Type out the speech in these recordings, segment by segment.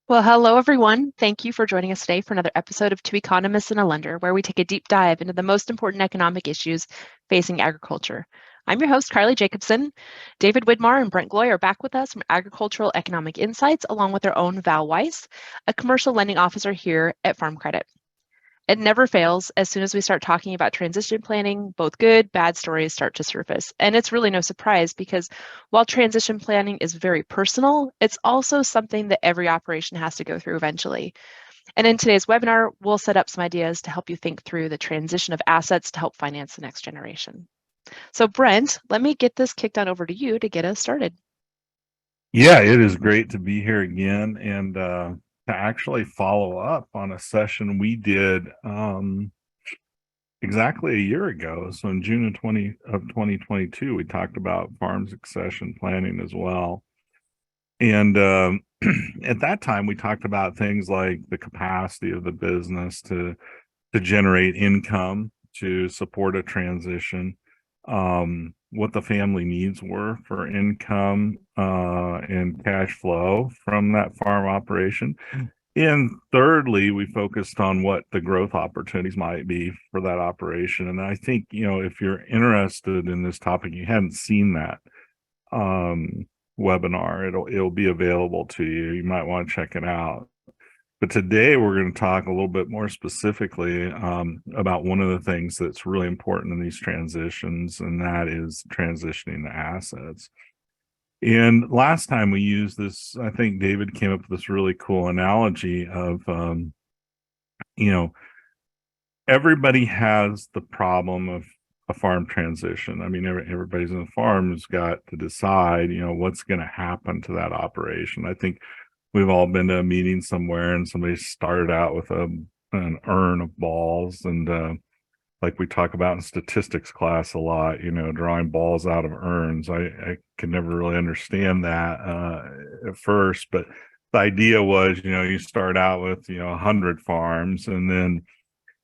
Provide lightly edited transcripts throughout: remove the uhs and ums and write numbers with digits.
Well, hello, everyone. Thank you for joining us today for another episode of Two Economists and a Lender, where we take a deep dive into the most important economic issues facing agriculture. I'm your host, Carly Jacobson. David Widmar and Brent Gloy are back with us from Agricultural Economic Insights, along with their own Val Weis, a commercial lending officer here at Farm Credit. It never fails. As soon as we start talking about transition planning, both good, bad stories start to surface. And it's really no surprise because while transition planning is very personal, it's also something that every operation has to go through eventually. And in today's webinar, we'll set up some ideas to help you think through the transition of assets to help finance the next generation. So Brent, let me get this kicked on over to you to get us started. Yeah, it is great to be here again and to actually follow up on a session we did exactly a year ago. So in June of 2022, we talked about farm succession planning as well. And at that time, we talked about things like the capacity of the business to generate income to support a transition, what the family needs were for income and cash flow from that farm operation. And thirdly, we focused on what the growth opportunities might be for that operation. And I think, if you're interested in this topic, you hadn't seen that webinar, it'll be available to you. You might want to check it out. But today we're going to talk a little bit more specifically about one of the things that's really important in these transitions, and that is transitioning the assets. And last time we used this, I think David came up with this really cool analogy of, everybody has the problem of a farm transition. I mean, everybody's in the farm has got to decide, what's going to happen to that operation. I think we've all been to a meeting somewhere and somebody started out with an urn of balls, and like we talk about in statistics class a lot, drawing balls out of urns. I could never really understand that at first, but the idea was, you start out with 100 farms, and then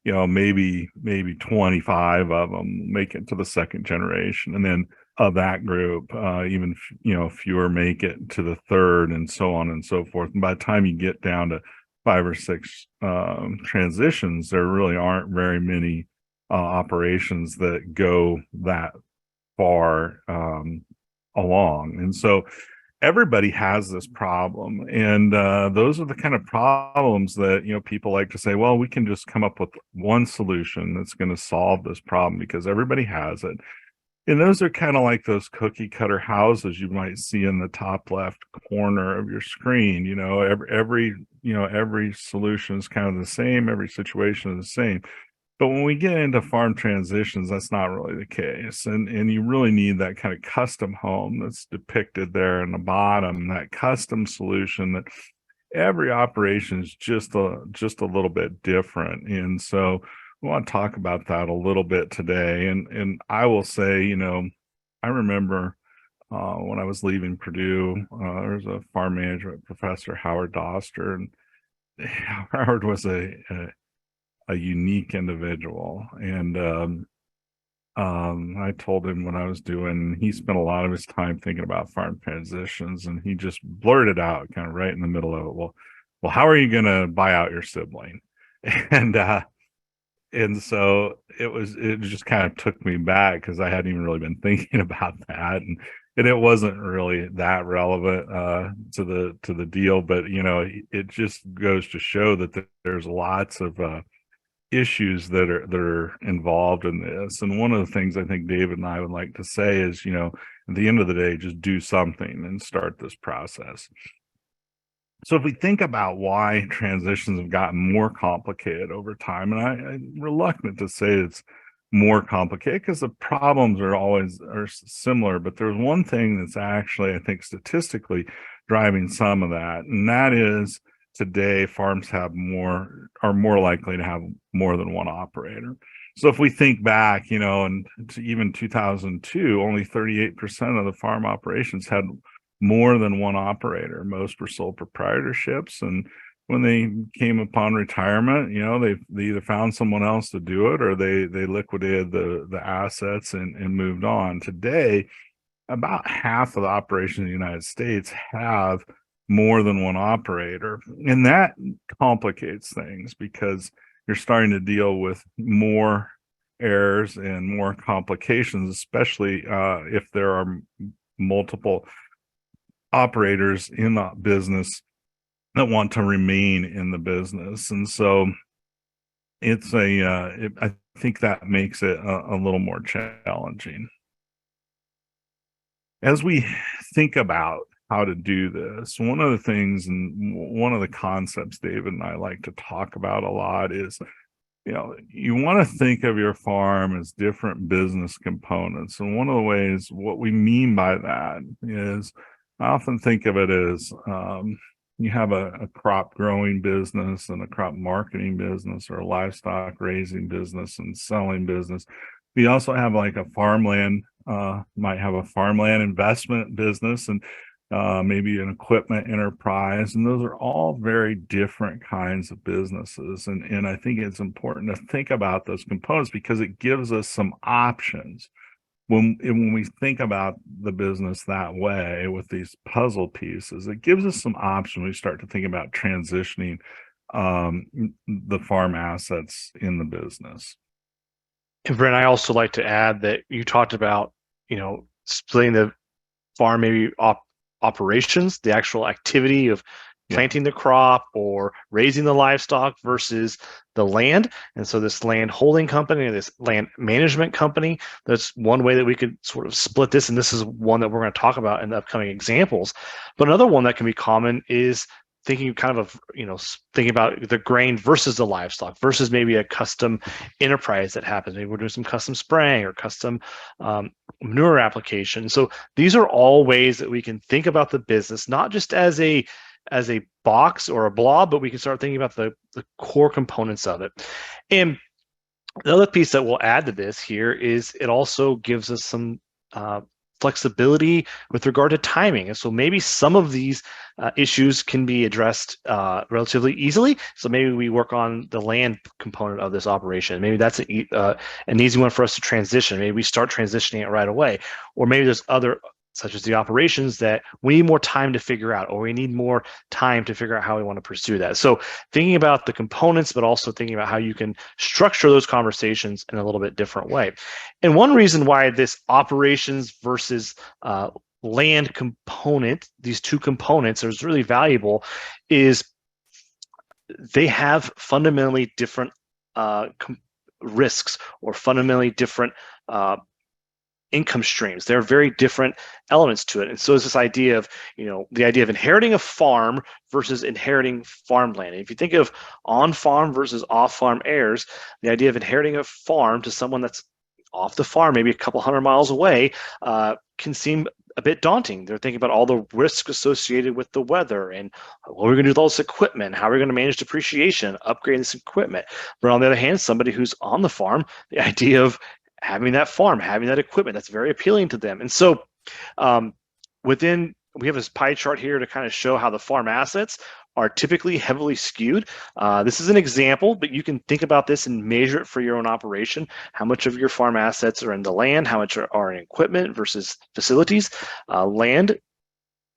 maybe 25 of them make it to the second generation, and then of that group, even fewer make it to the third, and so on and so forth. And by the time you get down to 5 or 6 transitions, there really aren't very many operations that go that far along. And so everybody has this problem, and those are the kind of problems that people like to say, well, we can just come up with one solution that's going to solve this problem because everybody has it. And those are kind of like those cookie cutter houses you might see in the top left corner of your screen. Every solution is kind of the same, every situation is the same. But when we get into farm transitions, that's not really the case. And you really need that kind of custom home that's depicted there in the bottom, that custom solution that every operation is just a little bit different. And so we want to talk about that a little bit today. And I will say, I remember when I was leaving Purdue, there was a farm management professor, Howard Doster, and Howard was a unique individual. And I told him what I was doing. He spent a lot of his time thinking about farm transitions, and he just blurted out kind of right in the middle of it, well, how are you going to buy out your sibling? And so it just kind of took me back because I hadn't even really been thinking about that. And it wasn't really that relevant to the deal, but it just goes to show that there's lots of issues that are involved in this. And one of the things I think David and I would like to say is, at the end of the day, just do something and start this process. So if we think about why transitions have gotten more complicated over time, and I'm reluctant to say it's more complicated because the problems are similar, but there's one thing that's actually, I think, statistically driving some of that, and that is today farms are more likely to have more than one operator. So if we think back, and to even 2002, only 38% of the farm operations had more than one operator. Most were sole proprietorships, and when they came upon retirement, they either found someone else to do it or they liquidated the assets and moved on. Today, about half of the operations in the United States have more than one operator. And that complicates things because you're starting to deal with more errors and more complications, especially if there are multiple operators in the business that want to remain in the business. And so it's I think that makes it a little more challenging. As we think about how to do this, one of the things and one of the concepts David and I like to talk about a lot is, you want to think of your farm as different business components. And one of the ways, what we mean by that is, I often think of it as you have a crop growing business and a crop marketing business, or a livestock raising business and selling business. We also have like a farmland, might have a farmland investment business, and maybe an equipment enterprise. And those are all very different kinds of businesses. And I think it's important to think about those components because it gives us some options. When we think about the business that way with these puzzle pieces, it gives us some options. We start to think about transitioning the farm assets in the business. And Brent, I also like to add that you talked about, splitting the farm maybe operations, the actual activity of planting the crop or raising the livestock versus the land. And so this land holding company or this land management company, that's one way that we could sort of split this. And this is one that we're going to talk about in the upcoming examples. But another one that can be common is thinking thinking about the grain versus the livestock versus maybe a custom enterprise that happens. Maybe we're doing some custom spraying or custom manure application. So these are all ways that we can think about the business, not just as a box or a blob, but we can start thinking about the core components of it. And the other piece that we'll add to this here is it also gives us some flexibility with regard to timing. And so maybe some of these issues can be addressed relatively easily. So maybe we work on the land component of this operation. Maybe that's an easy one for us to transition. Maybe we start transitioning it right away. Or maybe there's other, such as the operations, that we need more time to figure out, or we need more time to figure out how we want to pursue that. So thinking about the components, but also thinking about how you can structure those conversations in a little bit different way. And one reason why this operations versus land component, these two components, is really valuable is they have fundamentally different risks or fundamentally different income streams. There are very different elements to it. And so it's this idea of, the idea of inheriting a farm versus inheriting farmland. And if you think of on-farm versus off-farm heirs, the idea of inheriting a farm to someone that's off the farm, maybe a couple hundred miles away, can seem a bit daunting. They're thinking about all the risks associated with the weather and what we're going to do with all this equipment, how we're going to manage depreciation, upgrade this equipment. But on the other hand, somebody who's on the farm, the idea of having that farm, having that equipment, that's very appealing to them. And so we have this pie chart here to kind of show how the farm assets are typically heavily skewed. This is an example, but you can think about this and measure it for your own operation. How much of your farm assets are in the land? How much are in equipment versus facilities? Land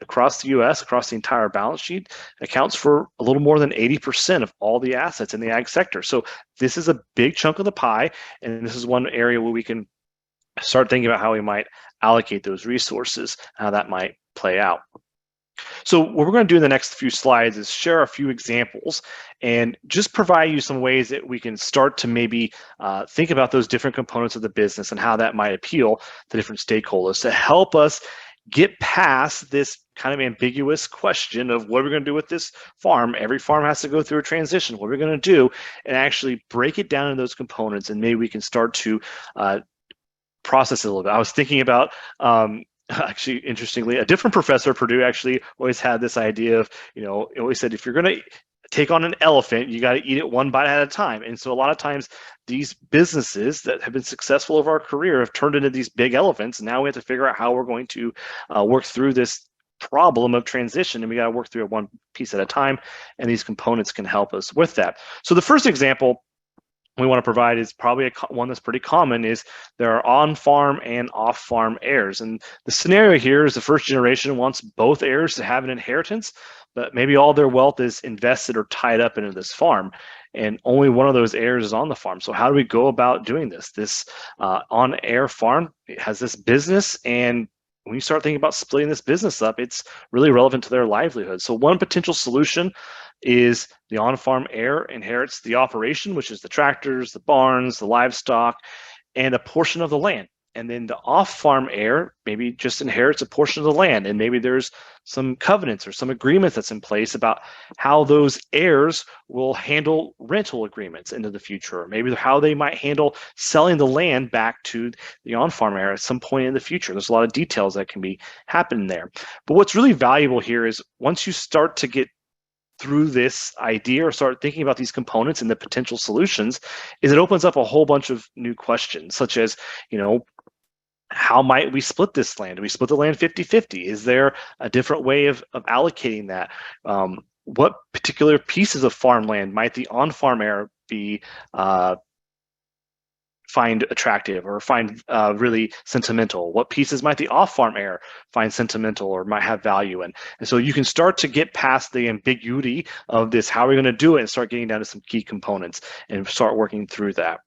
across the U.S., across the entire balance sheet, accounts for a little more than 80% of all the assets in the ag sector. So this is a big chunk of the pie, and this is one area where we can start thinking about how we might allocate those resources, how that might play out. So what we're going to do in the next few slides is share a few examples and just provide you some ways that we can start to maybe think about those different components of the business and how that might appeal to different stakeholders to help us get past this kind of ambiguous question of what we're going to do with this farm. Every farm has to go through a transition. What are we going to do? And actually break it down in those components, and maybe we can start to process it a little bit. I was thinking about actually, interestingly, a different professor at Purdue actually always had this idea of, always said, if you're going to take on an elephant, you got to eat it one bite at a time. And so a lot of times these businesses that have been successful over our career have turned into these big elephants. And now we have to figure out how we're going to work through this problem of transition, and we got to work through it one piece at a time, and these components can help us with that. So the first example we want to provide is probably one that's pretty common, is there are on-farm and off-farm heirs. And the scenario here is the first generation wants both heirs to have an inheritance, but maybe all their wealth is invested or tied up into this farm, and only one of those heirs is on the farm. So how do we go about doing this? This on-heir farm has this business, and when you start thinking about splitting this business up, it's really relevant to their livelihood. So one potential solution is the on-farm heir inherits the operation, which is the tractors, the barns, the livestock, and a portion of the land. And then the off-farm heir maybe just inherits a portion of the land, and maybe there's some covenants or some agreements that's in place about how those heirs will handle rental agreements into the future, or maybe how they might handle selling the land back to the on-farm heir at some point in the future. There's a lot of details that can be happening there. But what's really valuable here is once you start to get through this idea or start thinking about these components and the potential solutions, is it opens up a whole bunch of new questions, such as, how might we split this land? Do we split the land 50-50? Is there a different way of allocating that? What particular pieces of farmland might the on-farm heir be find attractive or find really sentimental? What pieces might the off-farm heir find sentimental or might have value in? And so you can start to get past the ambiguity of this, how are we going to do it, and start getting down to some key components and start working through that.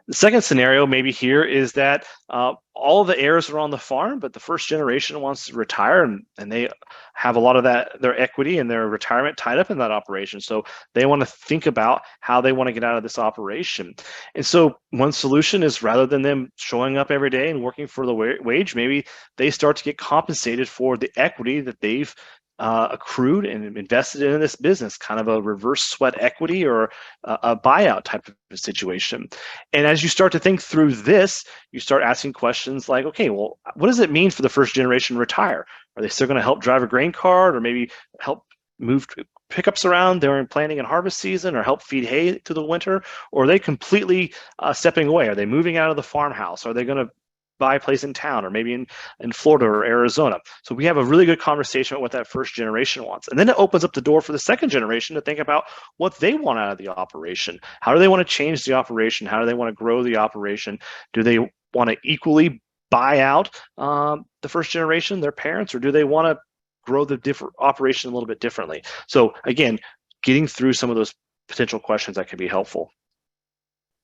The second scenario maybe here is that all of the heirs are on the farm, but the first generation wants to retire, and they have a lot of their equity and their retirement tied up in that operation. So they want to think about how they want to get out of this operation. And so one solution is, rather than them showing up every day and working for the wage, maybe they start to get compensated for the equity that they've accrued and invested in this business, kind of a reverse sweat equity or a buyout type of situation. And as you start to think through this, you start asking questions like, okay, well, what does it mean for the first generation to retire? Are they still going to help drive a grain cart, or maybe help move pickups around during planting and harvest season, or help feed hay through the winter? Or are they completely stepping away? Are they moving out of the farmhouse? Are they going to buy a place in town, or maybe in Florida or Arizona? So we have a really good conversation about what that first generation wants. And then it opens up the door for the second generation to think about what they want out of the operation. How do they want to change the operation? How do they want to grow the operation? Do they want to equally buy out the first generation, their parents, or do they want to grow the different operation a little bit differently? So again, getting through some of those potential questions that can be helpful.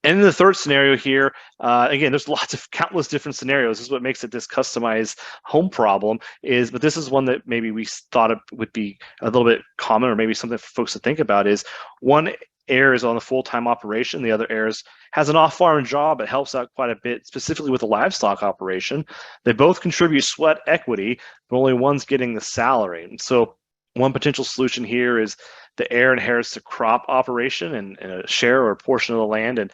And in the third scenario here, again, there's countless different scenarios. This is what makes it this customized home problem, but this is one that maybe we thought it would be a little bit common, or maybe something for folks to think about, is one heir is on the full-time operation, the other heir has an off-farm job that helps out quite a bit, specifically with the livestock operation. They both contribute sweat equity, but only one's getting the salary. And so one potential solution here is the heir inherits the crop operation and a share or a portion of the land, and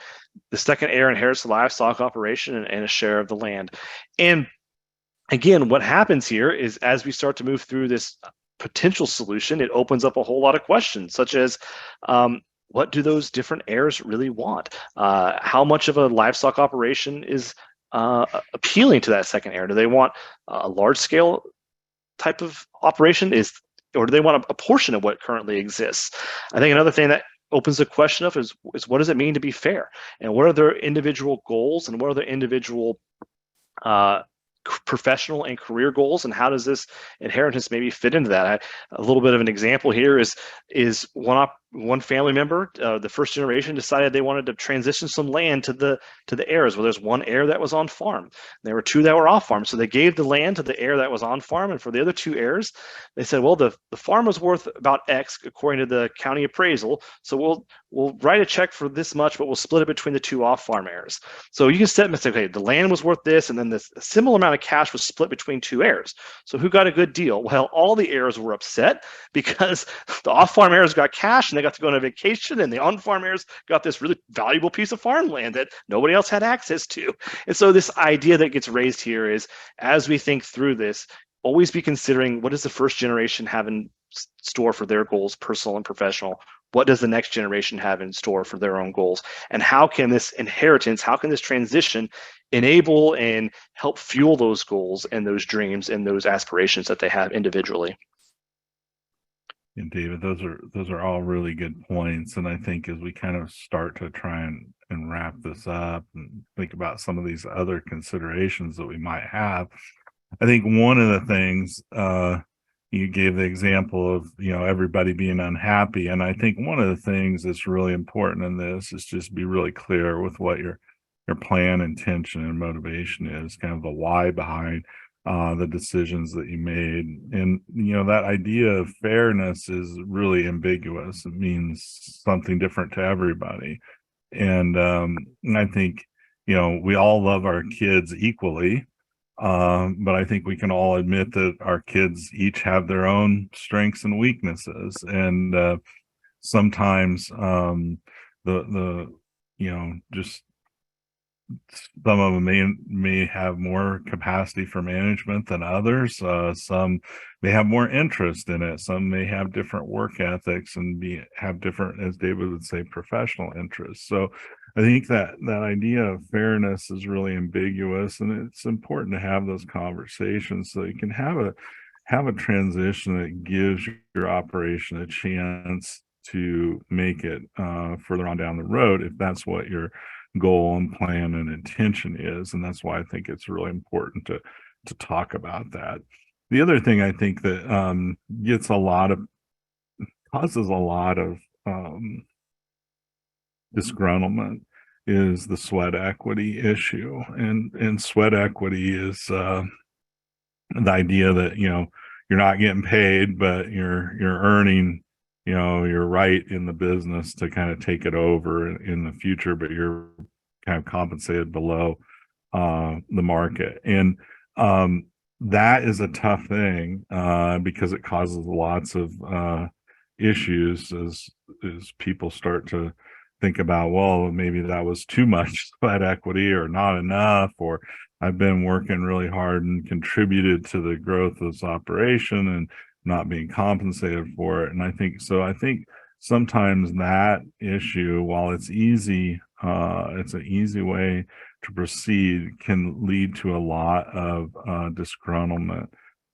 the second heir inherits the livestock operation and a share of the land. And again, what happens here is, as we start to move through this potential solution, it opens up a whole lot of questions, such as what do those different heirs really want? How much of a livestock operation is appealing to that second heir? Do they want a large-scale type of operation, or do they want a portion of what currently exists? I think another thing that opens the question up is what does it mean to be fair? And what are their individual goals, and what are their individual professional and career goals, and how does this inheritance maybe fit into that? A little bit of an example here is one family member, the first generation, decided they wanted to transition some land to the heirs. Well, there's one heir that was on farm. There were two that were off farm. So they gave the land to the heir that was on farm, and for the other two heirs, they said, well, the farm was worth about X according to the county appraisal. So we'll write a check for this much, but we'll split it between the two off farm heirs. So you can set and say, okay, the land was worth this, and then this similar amount of cash was split between two heirs. So who got a good deal? Well, all the heirs were upset because the off farm heirs got cash and they got to go on a vacation, and the on-farm heirs got this really valuable piece of farmland that nobody else had access to. And so this idea that gets raised here is, as we think through this, always be considering, what does the first generation have in store for their goals, personal and professional? What does the next generation have in store for their own goals? And how can this inheritance, how can this transition enable and help fuel those goals and those dreams and those aspirations that they have individually? And David, those are all really good points. And I think as we kind of start to try and wrap this up and think about some of these other considerations that we might have, I think one of the things you gave the example of, everybody being unhappy. And I think one of the things that's really important in this is just be really clear with what your plan, intention, and motivation is, kind of the why behind the decisions that you made. And, that idea of fairness is really ambiguous. It means something different to everybody. And I think, we all love our kids equally. But I think we can all admit that our kids each have their own strengths and weaknesses. And sometimes the just some of them may have more capacity for management than others. Some may have more interest in it. Some may have different work ethics and have different, as David would say, professional interests. So I think that idea of fairness is really ambiguous, and it's important to have those conversations so you can have a transition that gives your operation a chance to make it further on down the road, if that's what your goal and plan and intention is. And that's why I think it's really important to talk about that. The other thing I think that causes a lot of disgruntlement is the sweat equity issue. And sweat equity is the idea that you're not getting paid, but you're earning your right in the business to kind of take it over in the future, but you're kind of compensated below the market. And that is a tough thing because it causes lots of issues as people start to think about, well, maybe that was too much sweat equity or not enough, or I've been working really hard and contributed to the growth of this operation and not being compensated for it. And I think sometimes that issue, while it's easy, it's an easy way to proceed, can lead to a lot of disgruntlement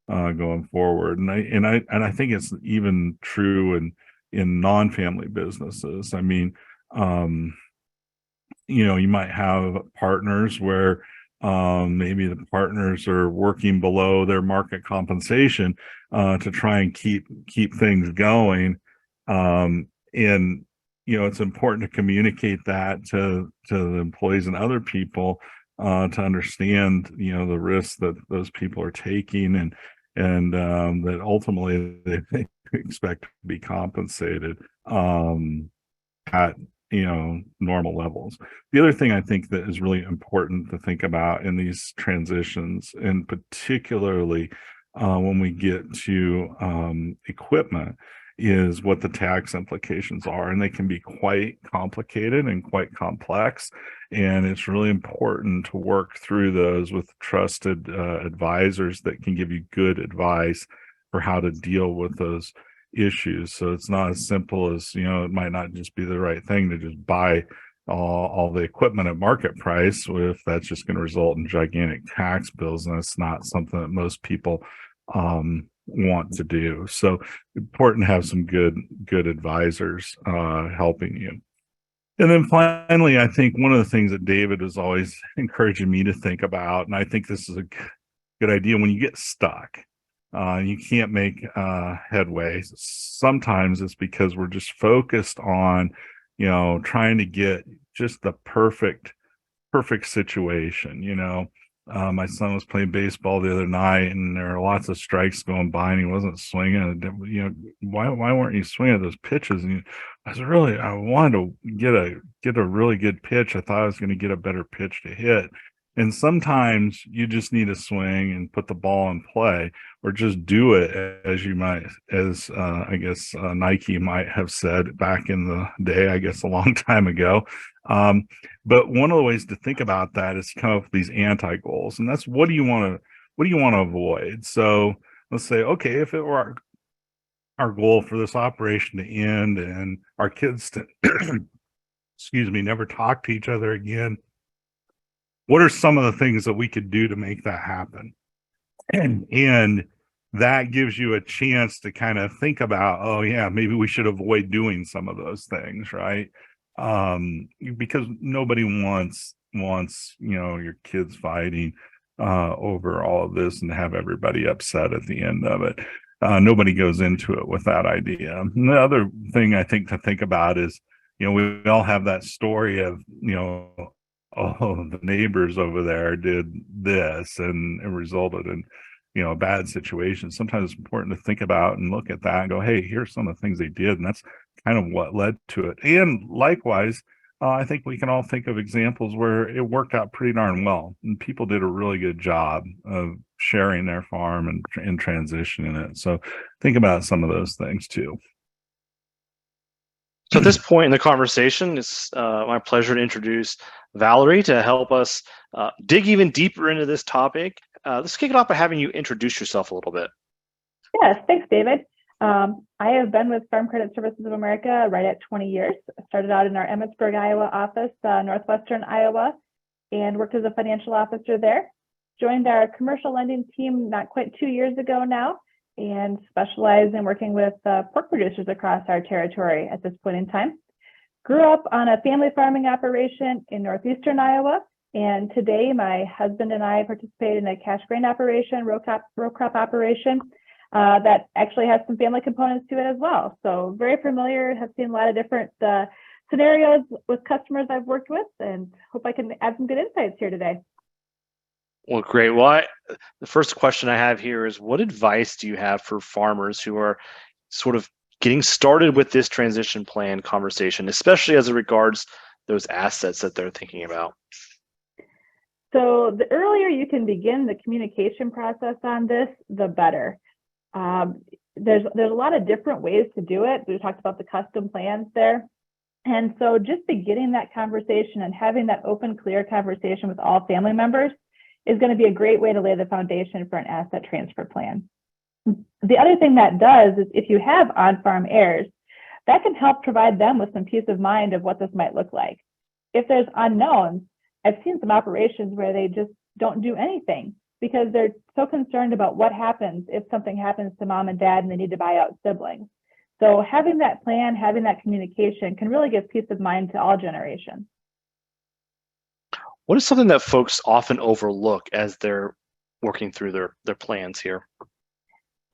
going forward. And I think it's even true in non-family businesses. I mean, you might have partners where maybe the partners are working below their market compensation to try and keep things going. And it's important to communicate that to the employees and other people to understand the risks that those people are taking, and that ultimately they expect to be compensated at normal levels. The other thing I think that is really important to think about in these transitions, and particularly when we get to equipment, is what the tax implications are. And they can be quite complicated and quite complex. And it's really important to work through those with trusted advisors that can give you good advice for how to deal with those issues. So it's not as simple as, it might not just be the right thing to just buy all the equipment at market price, if that's just going to result in gigantic tax bills. And that's not something that most people want to do. So important to have some good advisors helping you. And then finally, I think one of the things that David is always encouraging me to think about, and I think this is a good idea, when you get stuck, you can't make headway. Sometimes it's because we're just focused on, trying to get just the perfect situation. My son was playing baseball the other night, and there were lots of strikes going by, and he wasn't swinging. Why weren't you swinging those pitches? And I wanted to get a really good pitch. I thought I was going to get a better pitch to hit. And sometimes you just need to swing and put the ball in play, or just do it as I guess Nike might have said back in the day, I guess a long time ago. But one of the ways to think about that is to come up with these anti-goals, and that's what do you want to avoid? So let's say, okay, if it were our goal for this operation to end and our kids to excuse me, never talk to each other again, what are some of the things that we could do to make that happen? And that gives you a chance to kind of think about, oh yeah, maybe we should avoid doing some of those things, right? Because nobody wants your kids fighting over all of this and have everybody upset at the end of it. Nobody goes into it with that idea. And the other thing I think to think about is, we all have that story of, oh, the neighbors over there did this and it resulted in, a bad situation. Sometimes it's important to think about and look at that and go, hey, here's some of the things they did. And that's kind of what led to it. And likewise, I think we can all think of examples where it worked out pretty darn well, and people did a really good job of sharing their farm and transitioning it. So think about some of those things too. So at this point in the conversation, it's my pleasure to introduce Valerie to help us dig even deeper into this topic. Let's kick it off by having you introduce yourself a little bit. Yes, thanks, David. I have been with Farm Credit Services of America right at 20 years. I started out in our Emmitsburg, Iowa office, northwestern Iowa, and worked as a financial officer there. Joined our commercial lending team not quite 2 years ago now, and specialize in working with pork producers across our territory at this point in time. Grew up on a family farming operation in northeastern Iowa, and today my husband and I participate in a cash grain operation, row crop operation, that actually has some family components to it as well. So very familiar, have seen a lot of different scenarios with customers I've worked with, and hope I can add some good insights here today. Well, great. Well, the first question I have here is, what advice do you have for farmers who are sort of getting started with this transition plan conversation, especially as it regards those assets that they're thinking about? So the earlier you can begin the communication process on this, the better. There's a lot of different ways to do it. We talked about the custom plans there. And so just beginning that conversation and having that open, clear conversation with all family members is going to be a great way to lay the foundation for an asset transfer plan. The other thing that does is, if you have on-farm heirs, that can help provide them with some peace of mind of what this might look like. If there's unknowns, I've seen some operations where they just don't do anything because they're so concerned about what happens if something happens to mom and dad and they need to buy out siblings. So having that plan, having that communication can really give peace of mind to all generations. What is something that folks often overlook as they're working through their plans here?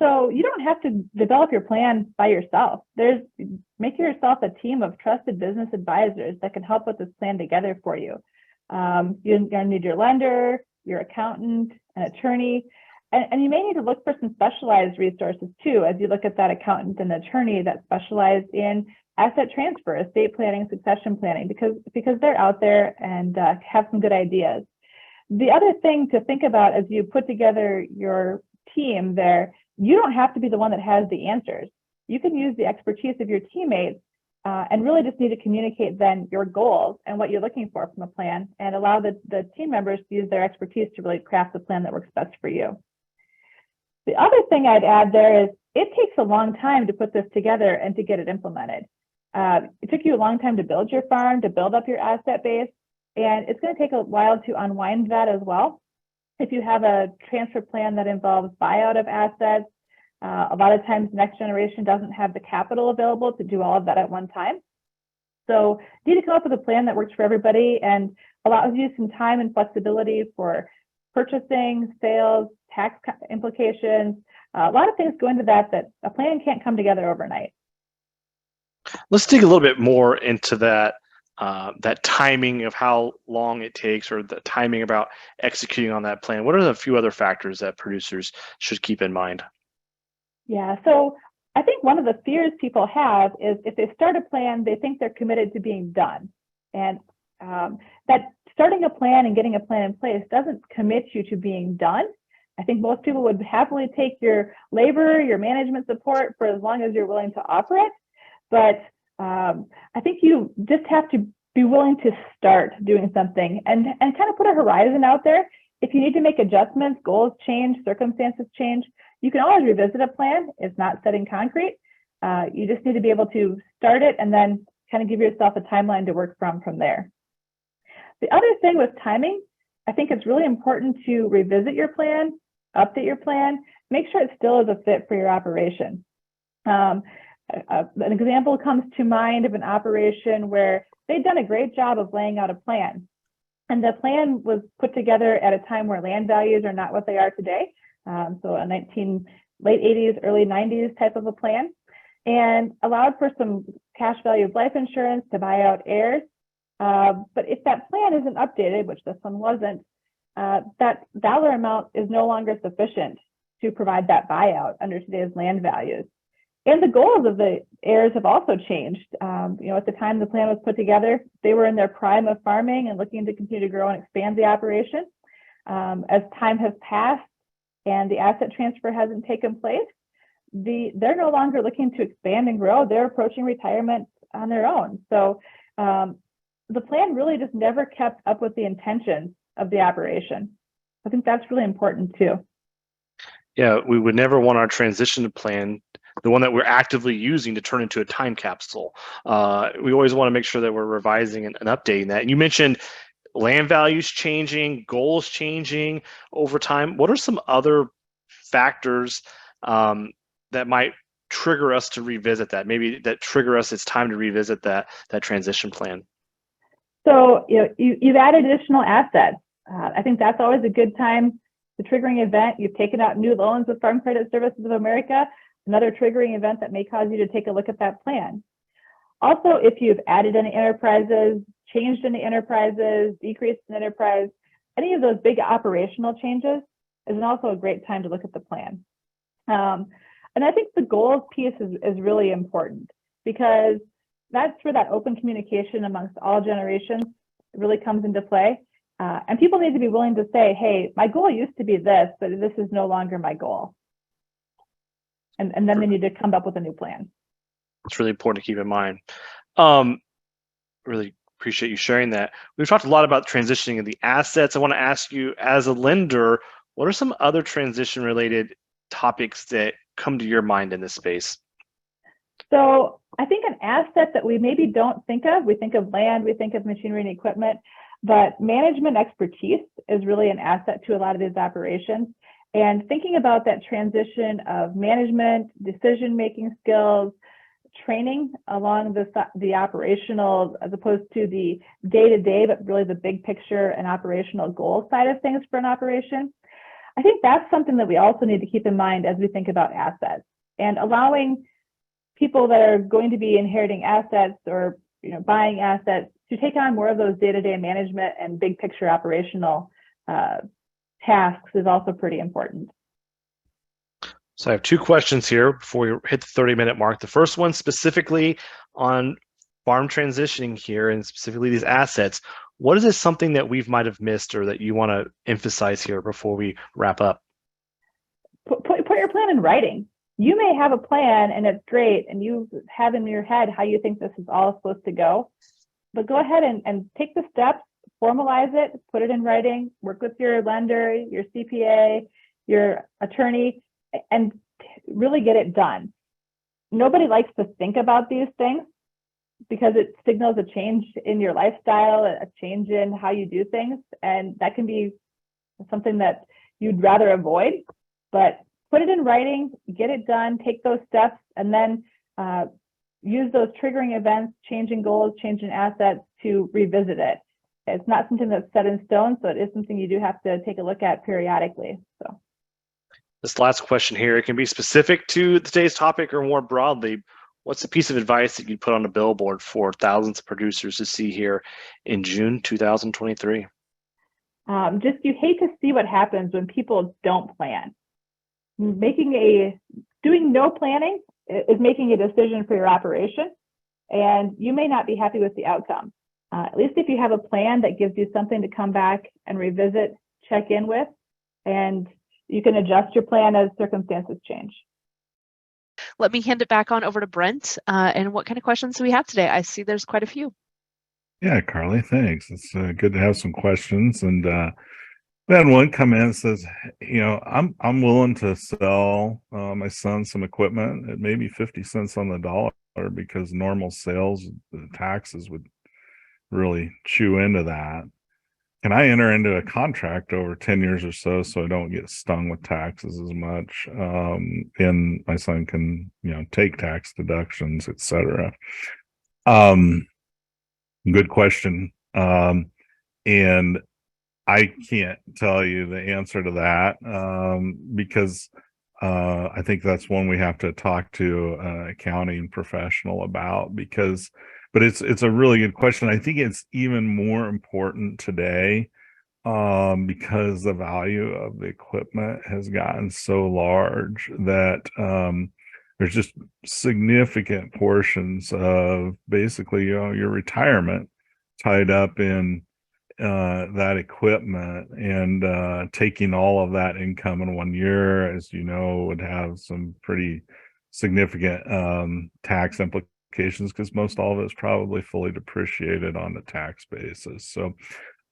So you don't have to develop your plan by yourself. Make yourself a team of trusted business advisors that can help put this plan together for you. You're going to need your lender, your accountant, an attorney, and you may need to look for some specialized resources too, as you look at that accountant and attorney that specialize in asset transfer, estate planning, succession planning, because they're out there and have some good ideas. The other thing to think about as you put together your team there, you don't have to be the one that has the answers. You can use the expertise of your teammates and really just need to communicate then your goals and what you're looking for from a plan, and allow the team members to use their expertise to really craft the plan that works best for you. The other thing I'd add there is, it takes a long time to put this together and to get it implemented. It took you a long time to build your farm, to build up your asset base, and it's going to take a while to unwind that as well. If you have a transfer plan that involves buyout of assets, a lot of times the next generation doesn't have the capital available to do all of that at one time. So you need to come up with a plan that works for everybody and allows you some time and flexibility for purchasing, sales, tax implications. A lot of things go into that a plan can't come together overnight. Let's dig a little bit more into that timing of how long it takes, or the timing about executing on that plan. What are the few other factors that producers should keep in mind? Yeah, so I think one of the fears people have is, if they start a plan, they think they're committed to being done. And that starting a plan and getting a plan in place doesn't commit you to being done. I think most people would happily take your labor, your management support for as long as you're willing to offer it. But I think you just have to be willing to start doing something and kind of put a horizon out there. If you need to make adjustments, goals change, circumstances change, you can always revisit a plan. It's not set in concrete. You just need to be able to start it and then kind of give yourself a timeline to work from there. The other thing with timing, I think it's really important to revisit your plan, update your plan, make sure it still is a fit for your operation. An example comes to mind of an operation where they'd done a great job of laying out a plan. And the plan was put together at a time where land values are not what they are today. So a late 80s, early 90s type of a plan, and allowed for some cash value of life insurance to buy out heirs. But if that plan isn't updated, which this one wasn't, that dollar amount is no longer sufficient to provide that buyout under today's land values. And the goals of the heirs have also changed. At the time the plan was put together, they were in their prime of farming and looking to continue to grow and expand the operation. As time has passed and the asset transfer hasn't taken place, they're no longer looking to expand and grow. They're approaching retirement on their own. So the plan really just never kept up with the intentions of the operation. I think that's really important too. Yeah, we would never want our transition plan, the one that we're actively using, to turn into a time capsule. We always want to make sure that we're revising and updating that. And you mentioned land values changing, goals changing over time. What are some other factors that might trigger us to revisit that? Maybe that trigger us, it's time to revisit that transition plan. So you've added additional assets. I think that's always a good time. The triggering event, you've taken out new loans with Farm Credit Services of America, another triggering event that may cause you to take a look at that plan. Also, if you've added any enterprises, changed any enterprises, decreased an enterprise, any of those big operational changes is also a great time to look at the plan. And I think the goals piece is really important, because that's where that open communication amongst all generations really comes into play. And people need to be willing to say, hey, my goal used to be this, but this is no longer my goal. And then they need to come up with a new plan. It's really important to keep in mind. Really appreciate you sharing that. We've talked a lot about transitioning of the assets. I want to ask you, as a lender, what are some other transition-related topics that come to your mind in this space? So I think an asset that we maybe don't think of, we think of land, we think of machinery and equipment, but management expertise is really an asset to a lot of these operations. And thinking about that transition of management, decision-making skills, training along the operational, as opposed to the day-to-day, but really the big picture and operational goal side of things for an operation. I think that's something that we also need to keep in mind as we think about assets, and allowing people that are going to be inheriting assets or buying assets to take on more of those day-to-day management and big picture operational tasks is also pretty important. So I have two questions here before we hit the 30-minute mark. The first one specifically on farm transitioning here, and specifically these assets. What is something that we might have missed or that you want to emphasize here before we wrap up? Put your plan in writing. You may have a plan and it's great, and you have in your head how you think this is all supposed to go, but go ahead and take the steps, formalize it, put it in writing, work with your lender, your CPA, your attorney, and really get it done. Nobody likes to think about these things because it signals a change in your lifestyle, a change in how you do things, and that can be something that you'd rather avoid. But put it in writing, get it done, take those steps, and then use those triggering events, changing goals, changing assets to revisit it. It's not something that's set in stone, so it is something you do have to take a look at periodically. So, this last question here, it can be specific to today's topic or more broadly. What's a piece of advice that you'd put on a billboard for thousands of producers to see here in June 2023? Just, you hate to see what happens when people don't plan. Doing no planning is making a decision for your operation, and you may not be happy with the outcome. At least if you have a plan that gives you something to come back and revisit, check in with, and you can adjust your plan as circumstances change. Let me hand it back on over to Brent. And what kind of questions do we have today? I see there's quite a few. Yeah, Carly, thanks. It's good to have some questions. And then one come in and says, I'm willing to sell my son some equipment at maybe 50 cents on the dollar, because normal sales, the taxes would really chew into that. can I enter into a contract over 10 years or so I don't get stung with taxes as much? And my son can, take tax deductions, etc. Good question. And I can't tell you the answer to that, because I think that's one we have to talk to an accounting professional about, but it's a really good question. I think it's even more important today, because the value of the equipment has gotten so large that there's just significant portions of basically, your retirement tied up in that equipment, and taking all of that income in 1 year, as you know, would have some pretty significant tax implications, because most all of it is probably fully depreciated on the tax basis. So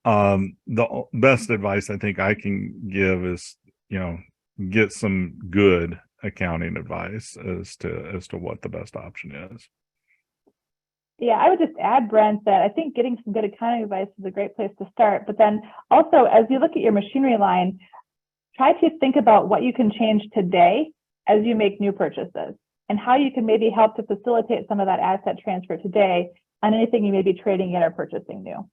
the best advice I think I can give is, get some good accounting advice as to what the best option is. Yeah, I would just add, Brent, that I think getting some good accounting advice is a great place to start. But then also, as you look at your machinery line, try to think about what you can change today as you make new purchases, and how you can maybe help to facilitate some of that asset transfer today on anything you may be trading in or purchasing new.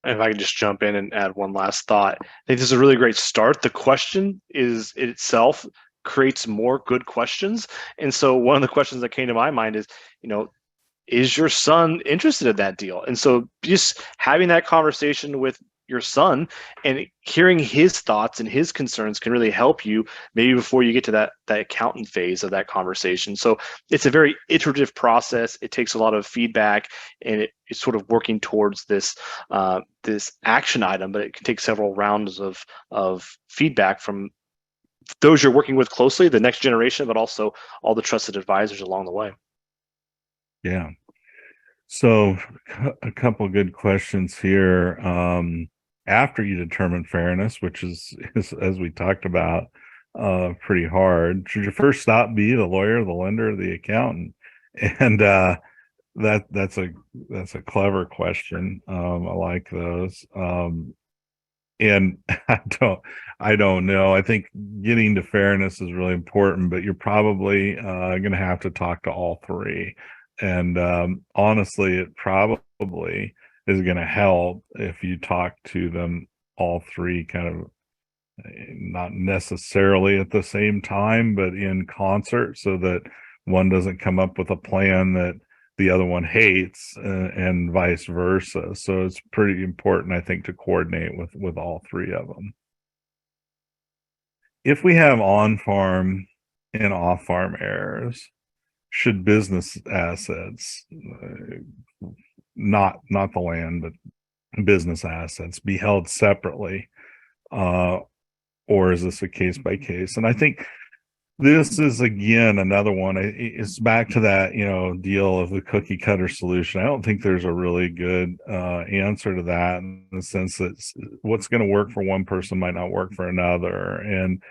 And if I could just jump in and add one last thought, I think this is a really great start. The question is itself creates more good questions. And so one of the questions that came to my mind is your son interested in that deal? And so just having that conversation with your son and hearing his thoughts and his concerns can really help you maybe before you get to that accountant phase of that conversation. So it's a very iterative process. It takes a lot of feedback, and it's sort of working towards this this action item, but it can take several rounds of feedback from those you're working with closely, the next generation, but also all the trusted advisors along the way. Yeah. So a couple of good questions here. After you determine fairness, which is as we talked about, pretty hard, should your first stop be the lawyer, the lender, or the accountant? And that's a clever question. I like those. And I don't know. I think getting to fairness is really important, but you're probably going to have to talk to all three. And honestly, it probably is going to help if you talk to them all three, kind of not necessarily at the same time, but in concert, so that one doesn't come up with a plan that the other one hates, and vice versa. So it's pretty important, I think, to coordinate with all three of them. If we have on-farm and off-farm errors, should business assets, not the land, but business assets, be held separately, or is this a case by case? And I think this is, again, another one. It's back to that, deal of the cookie cutter solution. I don't think there's a really good answer to that, in the sense that what's going to work for one person might not work for another. And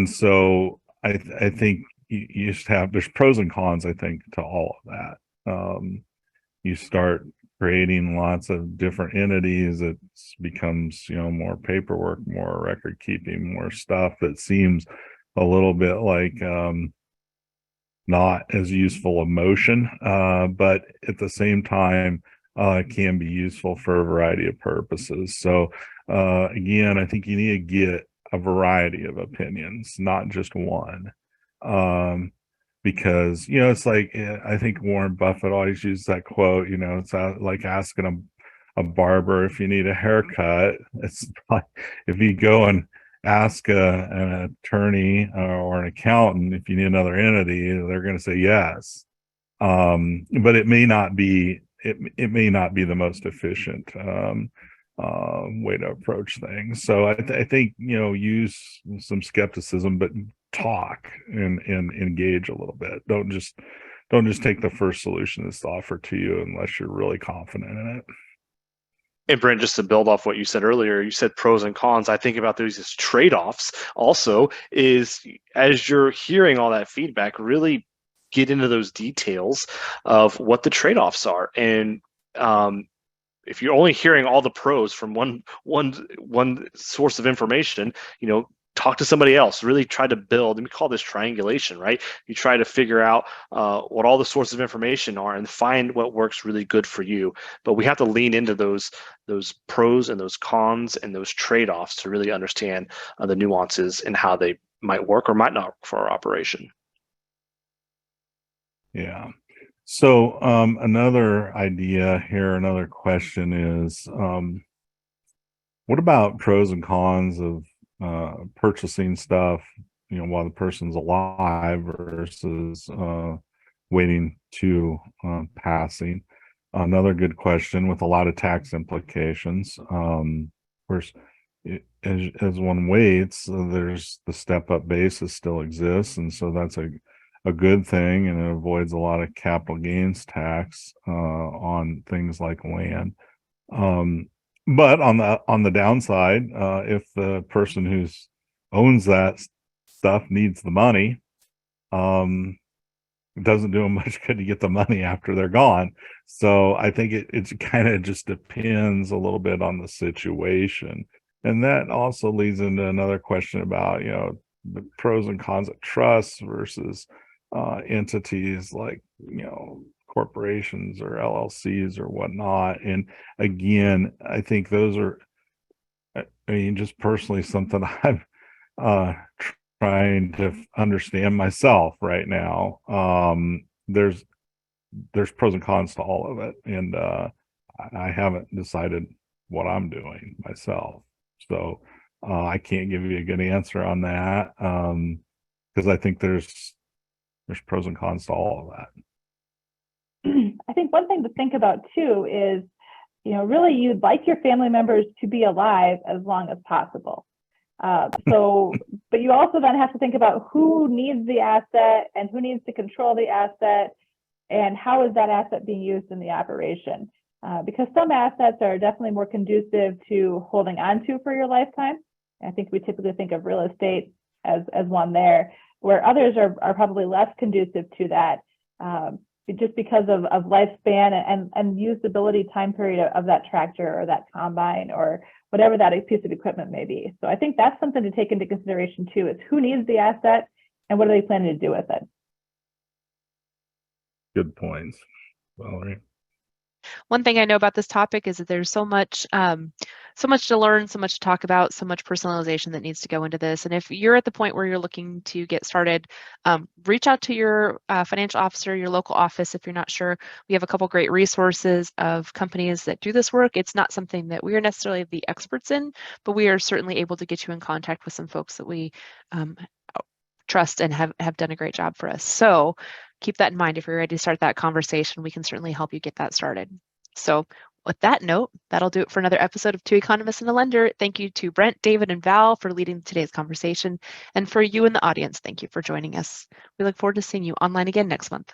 so I think you just there's pros and cons, I think, to all of that. You start creating lots of different entities, it becomes, more paperwork, more record keeping, more stuff that seems a little bit like not as useful a motion, but at the same time, it can be useful for a variety of purposes. So again, I think you need to get a variety of opinions, not just one. Because it's like, I think Warren Buffett always used that quote, it's like asking a barber if you need a haircut. It's like if you go and ask an attorney or an accountant if you need another entity, they're going to say yes, but it may not be the most efficient way to approach things. So I think use some skepticism, but talk and engage a little bit. Don't just take the first solution that's offered to you unless you're really confident in it. And Brent, just to build off what you said earlier, you said pros and cons. I think about those as trade-offs also, is as you're hearing all that feedback, really get into those details of what the trade-offs are. And if you're only hearing all the pros from one source of information, talk to somebody else. Really try to build, and we call this triangulation, right? You try to figure out what all the sources of information are and find what works really good for you. But we have to lean into those pros and those cons and those trade-offs to really understand the nuances and how they might work or might not work for our operation. Yeah. So another idea here, another question is, what about pros and cons of purchasing stuff, while the person's alive versus waiting to passing? Another good question with a lot of tax implications. Of course, as one waits, there's the step-up basis still exists, and so that's a good thing, and it avoids a lot of capital gains tax on things like land. But on the downside, if the person who owns that stuff needs the money, it doesn't do them much good to get the money after they're gone. So I think it kind of just depends a little bit on the situation. And that also leads into another question about, the pros and cons of trusts versus entities like, corporations or LLCs or whatnot. And again, I think those are, just personally something I'm trying to understand myself right now. There's pros and cons to all of it, and I haven't decided what I'm doing myself, so I can't give you a good answer on that, because I think there's pros and cons to all of that. I think one thing to think about too is, really you'd like your family members to be alive as long as possible. But you also then have to think about who needs the asset and who needs to control the asset, and how is that asset being used in the operation? Because some assets are definitely more conducive to holding on to for your lifetime. I think we typically think of real estate as one there, where others are probably less conducive to that, just because of lifespan and usability time period of that tractor or that combine or whatever that piece of equipment may be. So I think that's something to take into consideration too, is who needs the asset and what are they planning to do with it? Good points, Valerie. One thing I know about this topic is that there's so much to learn, so much to talk about, so much personalization that needs to go into this. And if you're at the point where you're looking to get started, reach out to your financial officer, your local office if you're not sure. We have a couple great resources of companies that do this work. It's not something that we are necessarily the experts in, but we are certainly able to get you in contact with some folks that we trust and have done a great job for us. So keep that in mind. If you're ready to start that conversation, we can certainly help you get that started. So with that note, that'll do it for another episode of Two Economists and a Lender. Thank you to Brent, David, and Val for leading today's conversation. And for you in the audience, thank you for joining us. We look forward to seeing you online again next month.